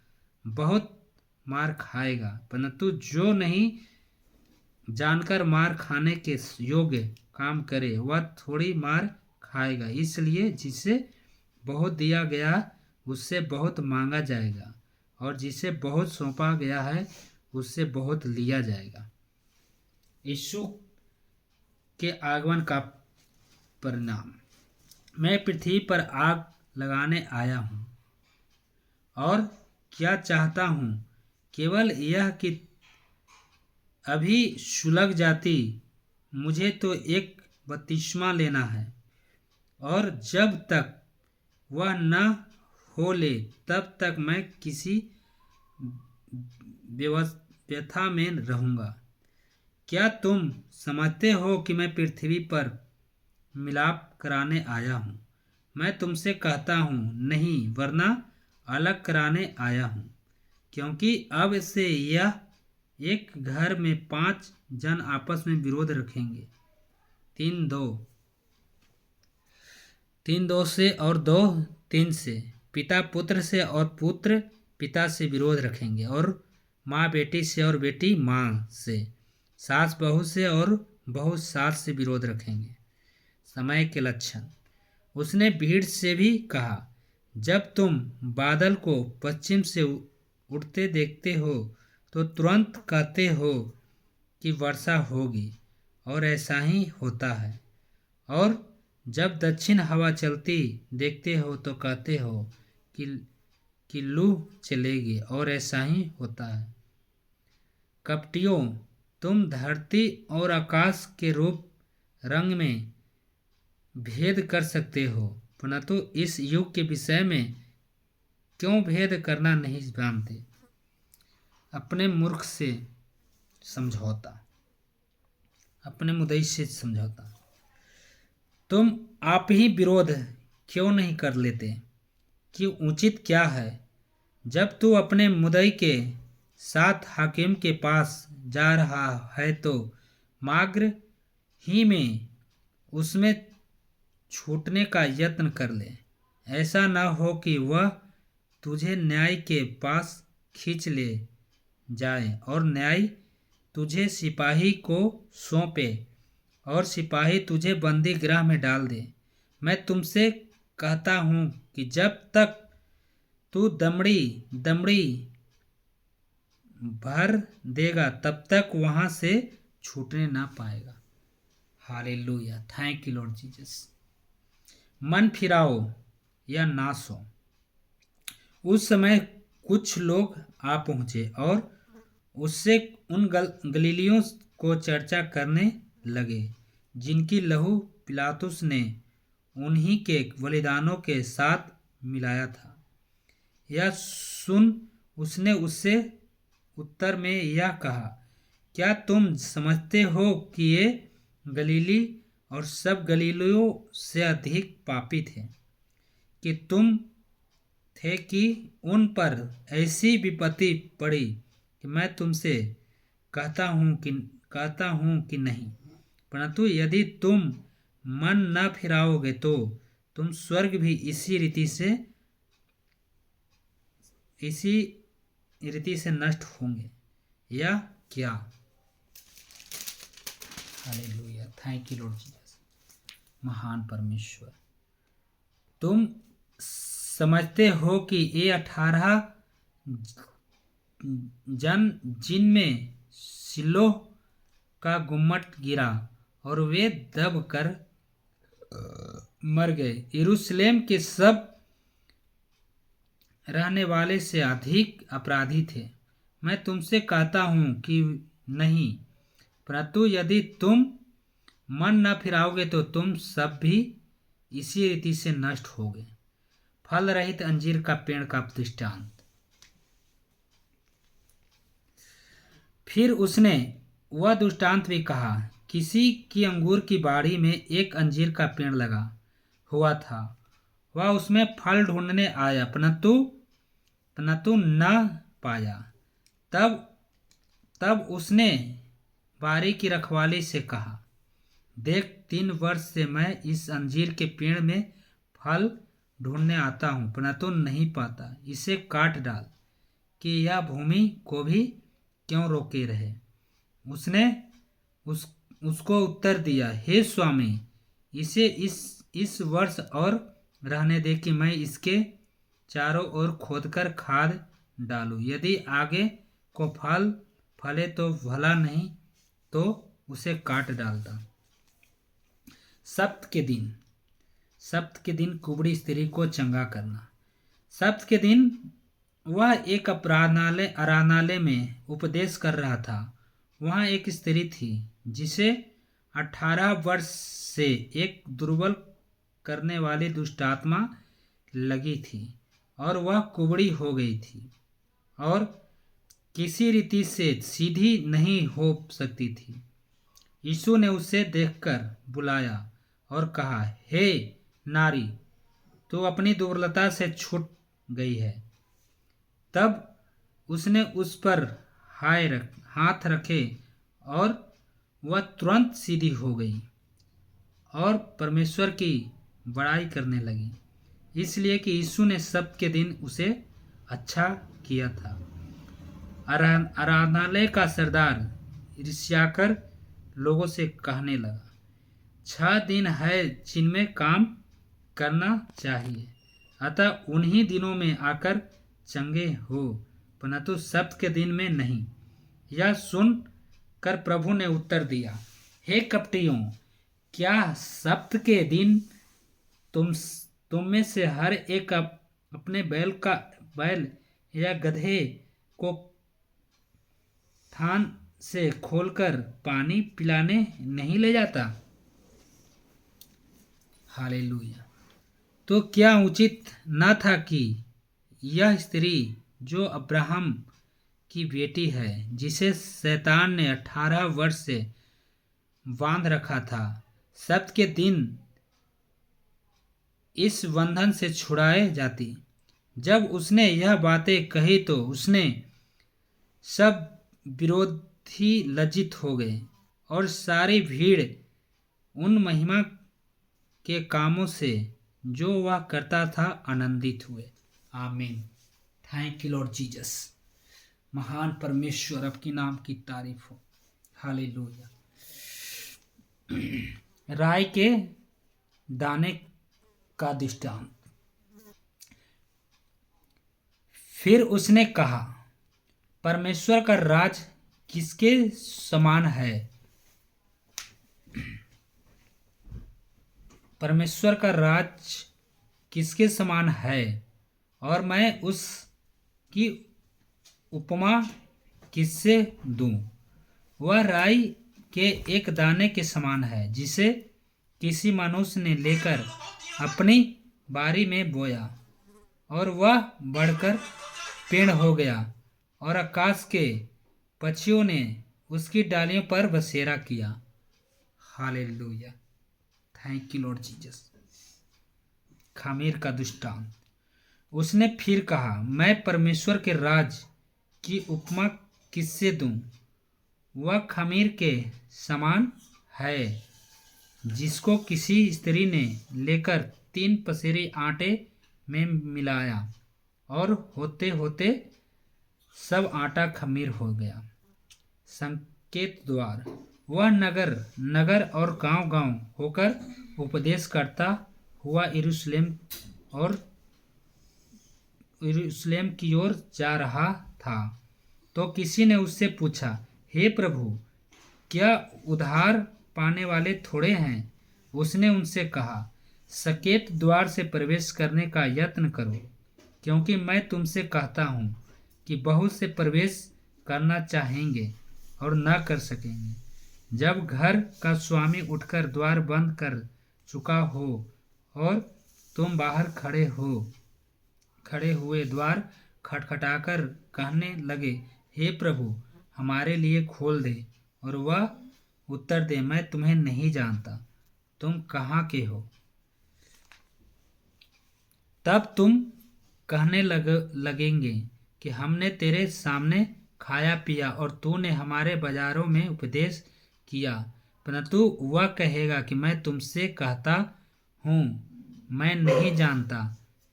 बहुत मार खाएगा, परंतु जो नहीं जानकर मार खाने के योग्य काम करे वह थोड़ी मार खाएगा। इसलिए जिसे बहुत दिया गया उससे बहुत मांगा जाएगा, और जिसे बहुत सौंपा गया है उससे बहुत लिया जाएगा। यीशु के आगमन का परिणाम। मैं पृथ्वी पर आग लगाने आया हूँ, और क्या चाहता हूँ केवल यह कि अभी सुलग जाती। मुझे तो एक बपतिस्मा लेना है, और जब तक वह न हो ले तब तक मैं किसी व्यथा में रहूँगा। क्या तुम समझते हो कि मैं पृथ्वी पर मिलाप कराने आया हूँ? मैं तुमसे कहता हूँ नहीं, वरना अलग कराने आया हूँ। क्योंकि अब से यह एक घर में 5 जन आपस में विरोध रखेंगे, 3-2 से, और 2-3 से, पिता पुत्र से, और पुत्र पिता से विरोध रखेंगे, और माँ बेटी से, और बेटी माँ से, सास बहू से, और बहू सास से विरोध रखेंगे। समय के लक्षण। उसने भीड़ से भी कहा, जब तुम बादल को पश्चिम से उड़ते देखते हो तो तुरंत कहते हो कि वर्षा होगी, और ऐसा ही होता है। और जब दक्षिण हवा चलती देखते हो तो कहते हो कि लू चलेगी, और ऐसा ही होता है। कपटियों, तुम धरती और आकाश के रूप रंग में भेद कर सकते हो, परंतु इस युग के विषय में क्यों भेद करना नहीं जानते? अपने मूर्ख से समझौता, अपने मुदई से समझौता। तुम आप ही विरोध क्यों नहीं कर लेते कि उचित क्या है? जब तू अपने मुदई के साथ हाकिम के पास जा रहा है तो मार्ग ही में उसमें छूटने का यत्न कर ले। ऐसा न हो कि वह तुझे न्याय के पास खींच ले जाए, और न्याय तुझे सिपाही को सौंपे, और सिपाही तुझे बंदी गृह में डाल दे। मैं तुमसे कहता हूँ कि जब तक तू दमड़ी भर देगा तब तक वहां से छूटने ना पाएगा। Hallelujah, thank you lord Jesus. मन फिराओ या नाश हो। उस समय कुछ लोग आ पहुंचे और उससे उन गलीलियों को चर्चा करने लगे जिनकी लहू पिलातुस ने उन्हीं के बलिदानों के साथ मिलाया था। यह सुन उसने उससे उत्तर में यह कहा, क्या तुम समझते हो कि ये गलीली और सब गलीलियों से अधिक पापी थे कि तुम थे कि उन पर ऐसी विपत्ति पड़ी कि मैं तुमसे कहता हूँ कि नहीं, परंतु यदि तुम मन न फिराओगे तो तुम स्वर्ग भी इसी रीति से नष्ट होंगे, या क्या? Hallelujah, thank you lord Jesus. महान परमेश्वर, तुम समझते हो कि ये 18 जन जिनमें सिलोह का गुम्मट गिरा और वे दब कर मर गए, यरूशलेम के सब रहने वाले से अधिक अपराधी थे। मैं तुमसे कहता हूँ कि नहीं, परंतु यदि तुम मन न फिराओगे तो तुम सब भी इसी रीति से नष्ट होगे। फल रहित अंजीर का पेड़ का दृष्टांत। फिर उसने वह दृष्टांत भी कहा किसी की अंगूर की बाड़ी में एक अंजीर का पेड़ लगा हुआ था। वह उसमें फल ढूंढने आया, परंतु न पाया। तब तब उसने बारी की रखवाली से कहा, देख, 3 वर्ष से मैं इस अंजीर के पेड़ में फल ढूंढने आता हूँ, परंतु नहीं पाता। इसे काट डाल कि यह भूमि को भी क्यों रोके रहे। उसने उसको उत्तर दिया, हे स्वामी, इसे इस वर्ष और रहने दे कि मैं इसके चारों ओर खोदकर खाद डालूं। यदि आगे को फल फले तो भला, नहीं तो उसे काट डालता। सप्त के दिन कुबड़ी स्त्री को चंगा करना। सप्त के दिन वह एक आराधनालय में उपदेश कर रहा था। वहाँ एक स्त्री थी जिसे 18 वर्ष से एक दुर्बल करने वाली दुष्टात्मा लगी थी और वह कुबड़ी हो गई थी और किसी रीति से सीधी नहीं हो सकती थी। यीशु ने उसे देखकर बुलाया और कहा, हे नारी, तू अपनी दुर्बलता से छूट गई है। तब उसने उस पर हाथ रखे और वह तुरंत सीधी हो गई और परमेश्वर की बड़ाई करने लगी, इसलिए कि यीशु ने सब्त के दिन उसे अच्छा किया था। आराधनालय का सरदार ईर्ष्याकर लोगों से कहने लगा, 6 दिन है जिनमें काम करना चाहिए, अतः उन्हीं दिनों में आकर चंगे हो, परंतु सब्त के दिन में नहीं। यह सुन कर प्रभु ने उत्तर दिया, हे कपटियों, क्या सब्त के दिन तुम में से हर एक अपने बैल या गधे को थान से खोलकर पानी पिलाने नहीं ले जाता? हालेलुया। तो क्या उचित न था कि यह स्त्री जो अब्राहम की बेटी है, जिसे शैतान ने 18 वर्ष से बांध रखा था, सब्त के दिन इस बंधन से छुड़ाए जाती? जब उसने यह बातें कही तो उसने सब विरोधी लज्जित हो गए और सारी भीड़ उन महिमा के कामों से जो वह करता था आनंदित हुए। आमीन। Thank you lord Jesus. महान परमेश्वर, आपके नाम की तारीफ हो। हालेलुया। राई के दाने का दृष्टांत। फिर उसने कहा, परमेश्वर का राज किसके समान है? परमेश्वर का राज किसके समान है और मैं उसकी उपमा किससे दूं? वह राई के एक दाने के समान है जिसे किसी मनुष्य ने लेकर अपनी बारी में बोया और वह बढ़कर पेड़ हो गया और आकाश के पक्षियों ने उसकी डालियों पर बसेरा किया। Hallelujah. Thank you lord Jesus. खमीर का दृष्टांत। उसने फिर कहा, मैं परमेश्वर के राज की उपमा किससे दूं? वह खमीर के समान है जिसको किसी स्त्री ने लेकर 3 पसेरी आटे में मिलाया और होते होते सब आटा खमीर हो गया। संकेत द्वार। वह नगर और गांव होकर उपदेश करता हुआ यरूशलेम की ओर जा रहा था, तो किसी ने उससे पूछा, हे प्रभु, क्या उद्धार पाने वाले थोड़े हैं? उसने उनसे कहा, संकेत द्वार से प्रवेश करने का यत्न करो, क्योंकि मैं तुमसे कहता हूँ कि बहुत से प्रवेश करना चाहेंगे और न कर सकेंगे। जब घर का स्वामी उठकर द्वार बंद कर चुका हो और तुम बाहर खड़े हुए द्वार खटखटाकर कहने लगे, हे प्रभु, हमारे लिए खोल दे, और वह उत्तर दे, मैं तुम्हें नहीं जानता, तुम कहाँ के हो। तब तुम कहने लगेंगे कि हमने तेरे सामने खाया पिया और तूने हमारे बाजारों में उपदेश किया। परंतु वह कहेगा कि मैं तुमसे कहता हूँ, मैं नहीं जानता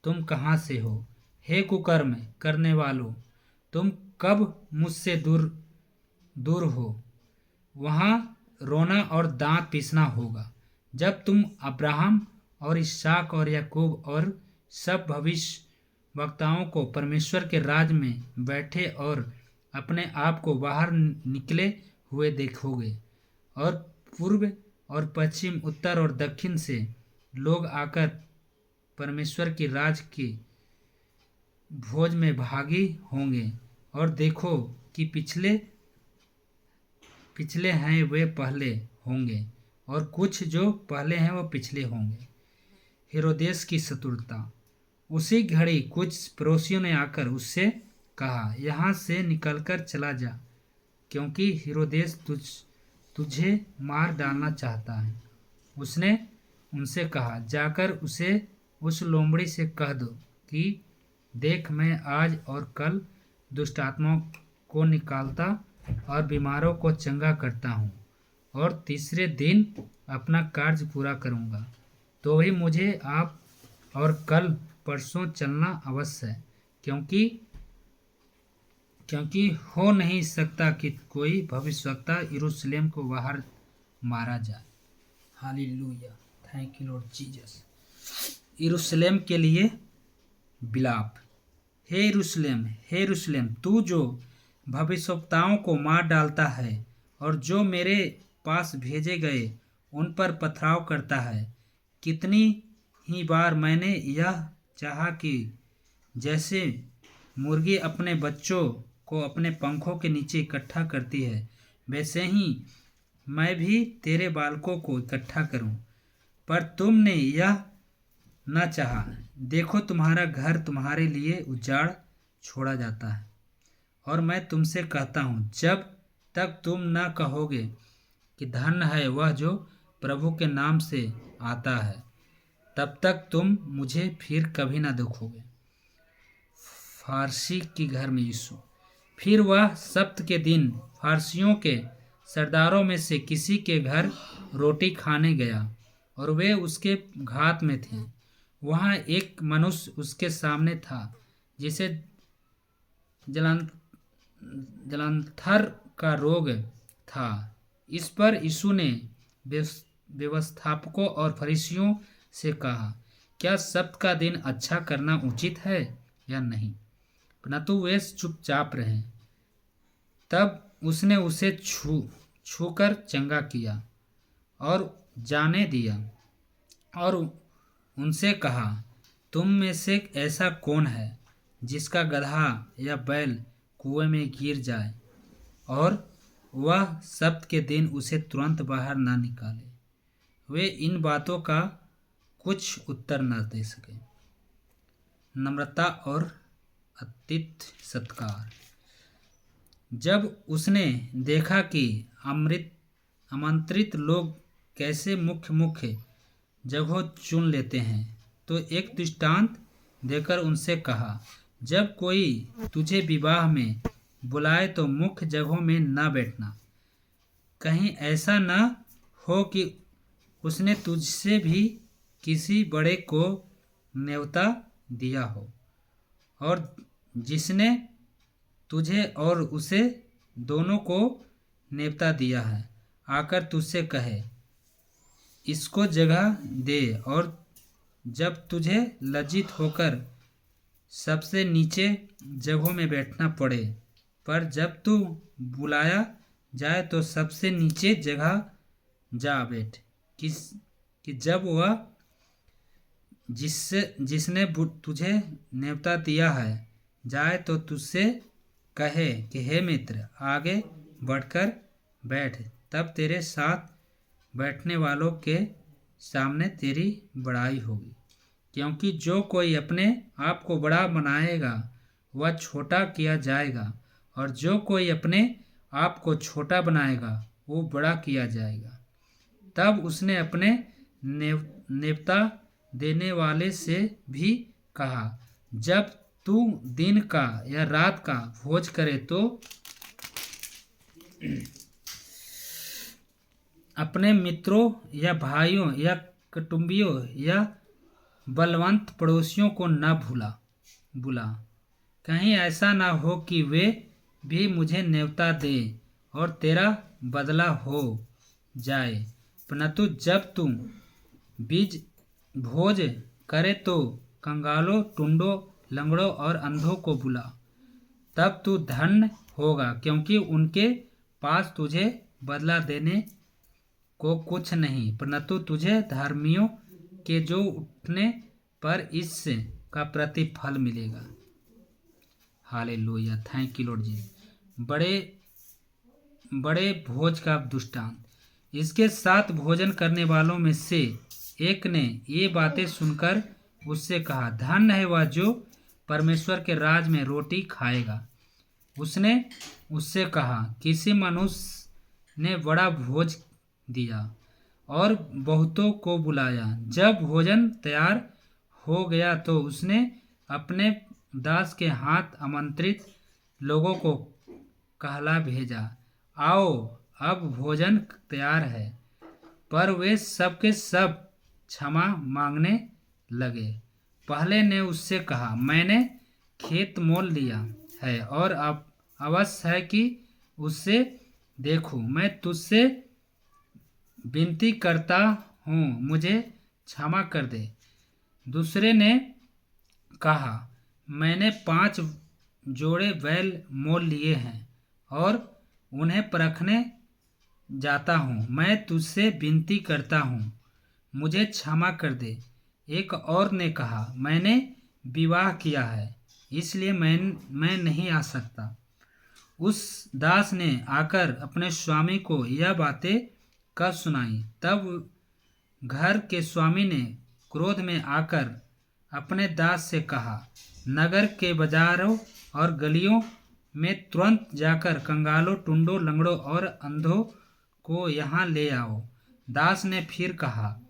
तुम कहाँ से हो। हे कुकर्म करने वालों, तुम कब मुझसे दूर दूर हो। वहाँ रोना और दांत पीसना होगा, जब तुम अब्राहम और इसहाक और याकूब और सब भविष्य वक्ताओं को परमेश्वर के राज में बैठे और अपने आप को बाहर निकले हुए देखोगे, और पूर्व और पश्चिम, उत्तर और दक्षिण से लोग आकर परमेश्वर की राज की भोज में भागी होंगे। और देखो कि पिछले हैं वे पहले होंगे, और कुछ जो पहले हैं वो पिछले होंगे। हेरोदेस की शत्रुता। उसी घड़ी कुछ पड़ोसियों ने आकर उससे कहा, यहाँ से निकलकर चला जा, क्योंकि हेरोदेस तुझे मार डालना चाहता है। उसने उनसे कहा, जाकर उसे उस लोमड़ी से कह दो कि देख, मैं आज और कल दुष्टात्माओं को निकालता और बीमारों को चंगा करता हूँ, और तीसरे दिन अपना कार्य पूरा करूँगा। तो ही मुझे आप और कल परसों चलना अवश्य है, क्योंकि हो नहीं सकता कि कोई भविष्यवक्ता यरूशलेम को बाहर मारा जाए। Hallelujah, thank you lord Jesus. यरूशलेम के लिए विलाप। हे यरूशलेम, हे यरूशलेम, तू जो भविष्यवक्ताओं को मार डालता है और जो मेरे पास भेजे गए उन पर पथराव करता है, कितनी ही बार मैंने यह चाहा कि जैसे मुर्गी अपने बच्चों को अपने पंखों के नीचे इकट्ठा करती है, वैसे ही मैं भी तेरे बालकों को इकट्ठा करूं, पर तुमने यह न चाहा। देखो, तुम्हारा घर तुम्हारे लिए उजाड़ छोड़ा जाता है, और मैं तुमसे कहता हूँ, जब तक तुम न कहोगे कि धन्य है वह जो प्रभु के नाम से आता है, तब तक तुम मुझे फिर कभी न देखोगे। फारसी के घर में यीशु। फिर वह सब्त के दिन फारसियों के सरदारों में से किसी के घर रोटी खाने गया, और वे उसके घात में थे। वहाँ एक मनुष्य उसके सामने था जिसे जलांधर का रोग था। इस पर यीशु ने व्यवस्थापकों और फरीसियों से कहा, क्या सब्त का दिन अच्छा करना उचित है या नहीं? परंतु वे चुपचाप रहे। तब उसने उसे छूकर चंगा किया और जाने दिया, और उनसे कहा, तुम में से ऐसा कौन है जिसका गदहा या बैल कुएं में गिर जाए और वह सब्त के दिन उसे तुरंत बाहर न निकाले? वे इन बातों का कुछ उत्तर न दे सके। नम्रता और आतिथ्य सत्कार। जब उसने देखा कि आमंत्रित लोग कैसे मुख्य जगह चुन लेते हैं, तो एक दृष्टांत देकर उनसे कहा, जब कोई तुझे विवाह में बुलाए तो मुख्य जगहों में न बैठना। कहीं ऐसा न हो कि उसने तुझसे भी किसी बड़े को न्योता दिया हो, और जिसने तुझे और उसे दोनों को न्योता दिया है आकर तुझसे कहे, इसको जगह दे, और जब तुझे लज्जित होकर सबसे नीचे जगहों में बैठना पड़े, पर जब तू बुलाया जाए तो सबसे नीचे जगह जा बैठ, कि जब वह जिसने तुझे न्योता दिया है जाए तो तुझसे कहे कि हे मित्र, आगे बढ़कर बैठ, तब तेरे साथ बैठने वालों के सामने तेरी बड़ाई होगी। क्योंकि जो कोई अपने आप को बड़ा बनाएगा वह छोटा किया जाएगा, और जो कोई अपने आप को छोटा बनाएगा वो बड़ा किया जाएगा। तब उसने अपने नेवता देने वाले से भी कहा, जब तू दिन का या रात का भोज करे तो अपने मित्रों या भाइयों या कुटुंबियों या बलवंत पड़ोसियों को न बुला। कहीं ऐसा ना हो कि वे भी मुझे न्योता दें और तेरा बदला हो जाए। परंतु जब तुम बीज भोज करे तो कंगालों, टुंडों, लंगड़ों और अंधों को बुला। तब तू धन्य होगा, क्योंकि उनके पास तुझे बदला देने को कुछ नहीं, परंतु तुझे धर्मियों के जो उठने पर इससे का प्रतिफल मिलेगा। हालेलुया, थैंक यू लॉर्ड जी। बड़े भोज का दृष्टांत। इसके साथ भोजन करने वालों में से एक ने ये बातें सुनकर उससे कहा, धन्य है वह जो परमेश्वर के राज में रोटी खाएगा। उसने उससे कहा, किसी मनुष्य ने बड़ा भोज दिया और बहुतों को बुलाया। जब भोजन तैयार हो गया तो उसने अपने दास के हाथ आमंत्रित लोगों को कहला भेजा, आओ अब भोजन तैयार है। पर वे सब के सब क्षमा मांगने लगे। पहले ने उससे कहा, मैंने खेत मोल लिया है और अब अवश्य है कि उससे देखूं। मैं तुझसे विनती करता हूँ, मुझे क्षमा कर दे। दूसरे ने कहा, मैंने 5 जोड़े बैल मोल लिए हैं और उन्हें परखने जाता हूँ। मैं तुझसे विनती करता हूँ, मुझे क्षमा कर दे। एक और ने कहा, मैंने विवाह किया है, इसलिए मैं नहीं आ सकता। उस दास ने आकर अपने स्वामी को यह बातें कह सुनाई। तब घर के स्वामी ने क्रोध में आकर अपने दास से कहा, नगर के बाजारों और गलियों में तुरंत जाकर कंगालों, टुंडों, लंगड़ों और अंधों को यहाँ ले आओ। दास ने फिर कहा,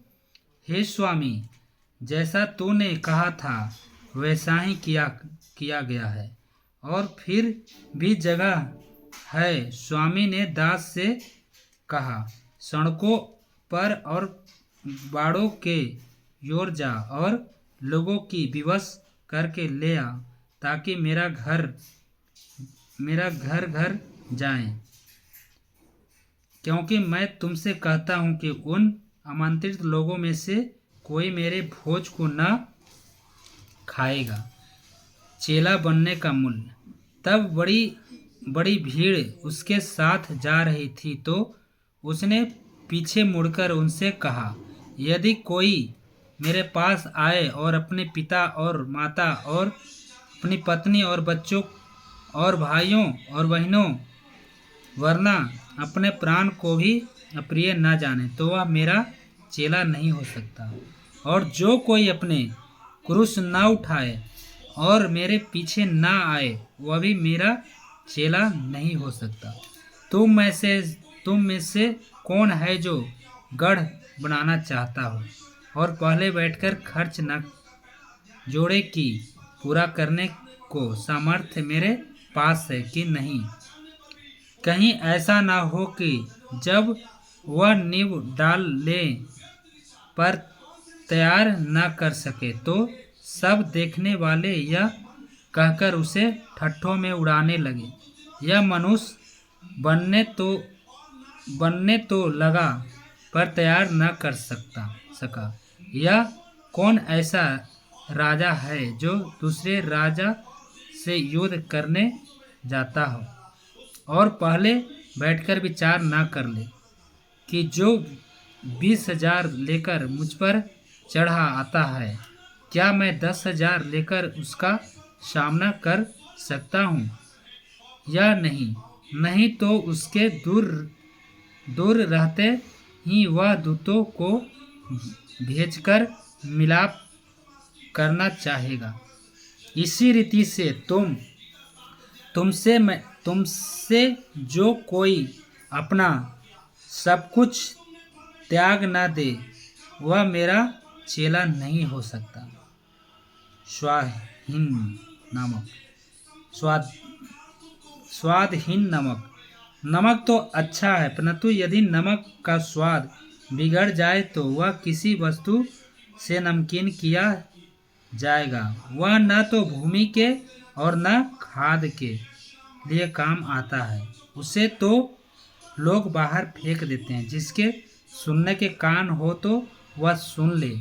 हे स्वामी, जैसा तूने कहा था वैसा ही किया गया है और फिर भी जगह है। स्वामी ने दास से कहा, सड़कों पर और बाड़ों के ओर जा और लोगों की विवश करके ले आ, ताकि मेरा घर घर जाए। क्योंकि मैं तुमसे कहता हूँ कि उन आमंत्रित लोगों में से कोई मेरे भोज को न खाएगा। चेला बनने का मूल्य। तब बड़ी भीड़ उसके साथ जा रही थी, तो उसने पीछे मुड़कर उनसे कहा, यदि कोई मेरे पास आए और अपने पिता और माता और अपनी पत्नी और बच्चों और भाइयों और बहनों वरना अपने प्राण को भी अप्रिय न जाने, तो वह मेरा चेला नहीं हो सकता। और जो कोई अपने क्रूस न उठाए और मेरे पीछे न आए, वह भी मेरा चेला नहीं हो सकता। तुम में से कौन है जो गढ़ बनाना चाहता हो और पहले बैठकर खर्च न जोड़े कि पूरा करने को सामर्थ्य मेरे पास है कि नहीं? कहीं ऐसा ना हो कि जब वह नींव डाल ले पर तैयार न कर सके, तो सब देखने वाले यह कहकर उसे ठट्ठों में उड़ाने लगे, यह मनुष्य बनने तो लगा पर तैयार न कर सका। यह कौन ऐसा राजा है जो दूसरे राजा से युद्ध करने जाता हो और पहले बैठकर विचार न कर ले कि जो 20,000 लेकर मुझ पर चढ़ा आता है, क्या मैं 10,000 लेकर उसका सामना कर सकता हूँ या नहीं? नहीं तो उसके दूर रहते ही वह दूतों को भेजकर मिलाप करना चाहेगा। इसी रीति से तुमसे जो कोई अपना सब कुछ त्याग न दे वह मेरा चेला नहीं हो सकता। स्वादहीन नमक स्वाद स्वादहीन नमक नमक तो अच्छा है, परंतु यदि नमक का स्वाद बिगड़ जाए तो वह किसी वस्तु से नमकीन किया जाएगा। वह न तो भूमि के और न खाद के लिए काम आता है। उसे तो लोग बाहर फेंक देते हैं। जिसके सुनने के कान हो तो वह सुन ले।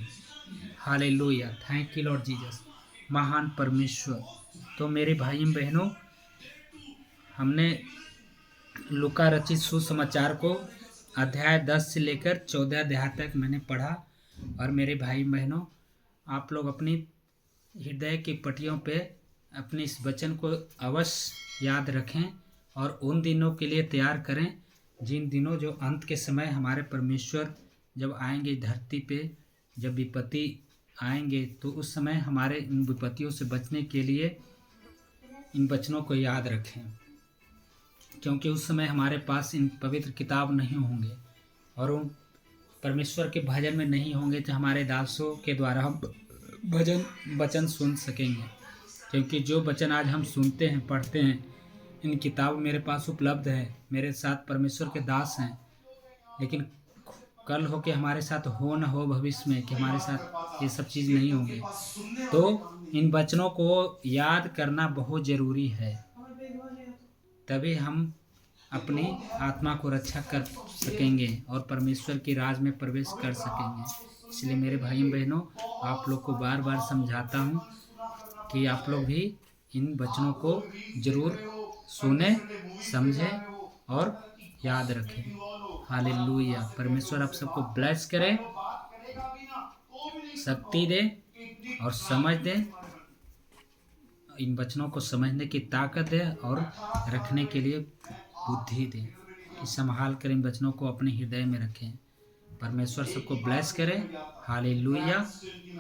Hallelujah, thank you lord Jesus, महान परमेश्वर। तो मेरे भाई बहनों, हमने लूका रचित सुसमाचार को अध्याय 10 से लेकर 14 अध्याय तक मैंने पढ़ा। और मेरे भाई बहनों, आप लोग अपनी हृदय की पट्टियों पे अपने इस वचन को अवश्य याद रखें और उन दिनों के लिए तैयार करें जिन दिनों जो अंत के समय हमारे परमेश्वर जब आएंगे धरती पे, जब विपत्ति आएंगे तो उस समय हमारे इन विपत्तियों से बचने के लिए इन वचनों को याद रखें, क्योंकि उस समय हमारे पास इन पवित्र किताब नहीं होंगे और उन परमेश्वर के भजन में नहीं होंगे तो हमारे दासों के द्वारा हम वचन सुन सकेंगे। क्योंकि जो वचन आज हम सुनते हैं, पढ़ते हैं, इन किताब मेरे पास उपलब्ध है, मेरे साथ परमेश्वर के दास हैं, लेकिन कल हो के हमारे साथ हो न हो भविष्य में कि हमारे साथ ये सब चीज़ नहीं होंगे। तो इन वचनों को याद करना बहुत ज़रूरी है, तभी हम अपनी आत्मा को रक्षा कर सकेंगे और परमेश्वर की राज में प्रवेश कर सकेंगे। इसलिए मेरे भाई बहनों, आप लोग को बार बार समझाता हूँ कि आप लोग भी इन वचनों को जरूर सुने, समझें और याद रखें। हालेलुया, परमेश्वर आप सबको ब्लेस करे, शक्ति दे और समझ दे, इन वचनों को समझने की ताकत दे और रखने के लिए बुद्धि दे कि संभाल कर इन वचनों को अपने हृदय में रखें। परमेश्वर सबको ब्लेस करे। Hallelujah,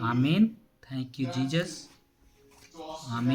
amen, thank you Jesus, आमीन।